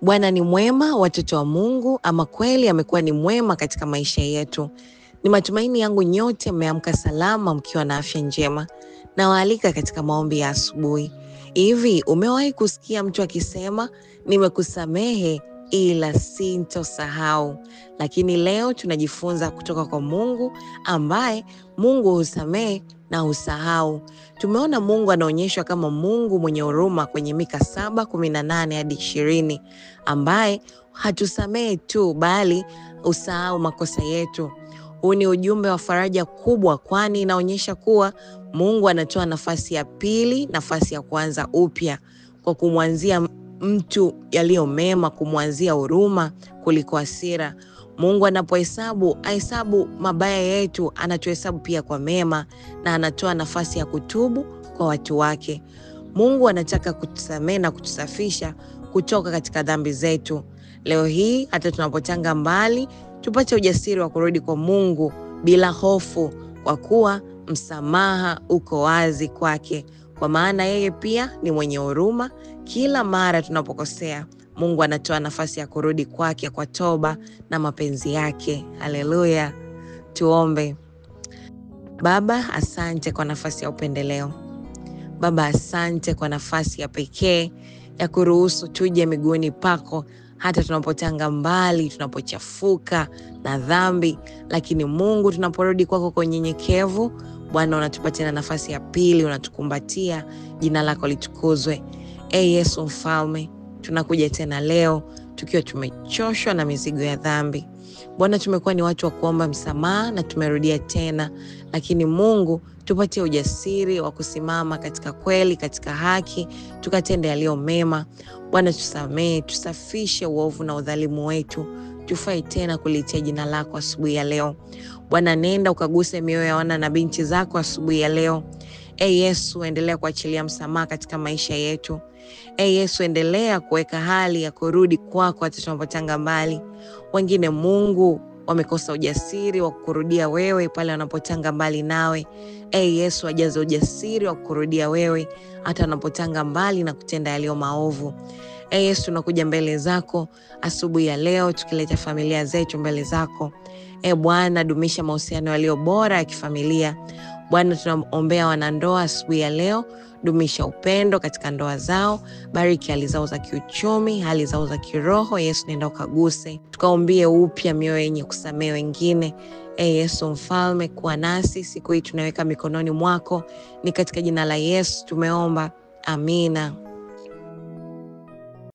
Bwana ni mwema, watoto wa Mungu, ama kweli amekuwa ni mwema katika maisha yetu. Ni matumaini yangu nyote mmeamka salama mkiwa na afya njema. Nawaalika katika maombi ya asubuhi. Hivi umewahi kusikia mtu akisema, nimekusamehe ila sintosahau? Lakini leo tunajifunza kutoka kwa Mungu ambaye Mungu husamehe na husahau. Tumeona Mungu anaonyeshwa kama Mungu mwenye huruma kwenye Mika 7:18 hadi 20, ambaye hatusamehe tu bali husahau makosa yetu. Huu ni ujumbe wa faraja kubwa, kwani inaonyesha kuwa Mungu anatoa nafasi ya pili, nafasi ya kuanza upya, kwa kumwanzia mtu yaliyo mema, kumwanzia huruma kuliko hasira. Mungu ahesabu mabaya yetu, anatuhesabu pia kwa mema, na anatoa nafasi ya kutubu kwa watu wake. Mungu anataka kutusamehe na kutusafisha kutoka katika dhambi zetu. Leo hii hata tunapotanga mbali, tupate ujasiri wa kurudi kwa Mungu bila hofu, kwa kuwa msamaha uko wazi kwake, kwa maana yeye pia ni mwenye huruma. Kila mara tunapokosea, Mungu anatoa nafasi ya kurudi kwake kwa toba na mapenzi yake. Haleluya. Tuombe. Baba, asante kwa nafasi ya upendeleo. Baba, asante kwa nafasi ya pekee ya kuruhusu tuje miguuni pako hata tunapotanga mbali, tunapochafuka na dhambi. Lakini Mungu, tunaporudi kwako kwa unyenyekevu, Bwana unatupatia nafasi ya pili, unatukumbatia. Jina lako litukuzwe. Yesu Mfalme, tunakuja tena leo tukiwa tumechoshwa na mizigo ya dhambi. Bwana, tumekuwa ni watu wa kuomba msamaha na tumerudia tena. Lakini Mungu, tupatie ujasiri wa kusimama katika kweli, katika haki, tukatende yaliyo mema. Bwana, tusamehe, tusafishe uovu na udhalimu wetu, tufai tena kulitia jina lako asubuhi ya leo. Bwana, nenda ukaguse mioyo ya wana na binti zako asubuhi ya leo. Yesu, endelea kuachilia msamaha katika maisha yetu. Yesu, endelea kuweka hali ya kurudi kwako hata tunapotanga mbali. Wengine Mungu wamekosa ujasiri wa kukurudia wewe pale wanapotanga mbali nawe. Yesu, ajaze ujasiri wa kukurudia wewe hata wanapotanga mbali na kutenda yaliyo maovu. Yesu, tunakuja mbele zako asubuhi ya leo tukileta familia zetu mbele zako. Bwana, dumisha mahusiano yaliyo bora ya kifamilia. Bwana, tunaombea wanandoa asubuhi ya leo, dumisha upendo katika ndoa zao, bariki hali zao za kiuchumi, hali zao za kiroho. Yesu, nenda ukaguse, tukaombie upya mioyo yenye kusamehe wengine. Yesu Mfalme, kuwa nasi siku hii tunaweka mikononi mwako, ni katika jina la Yesu tumeomba, amina.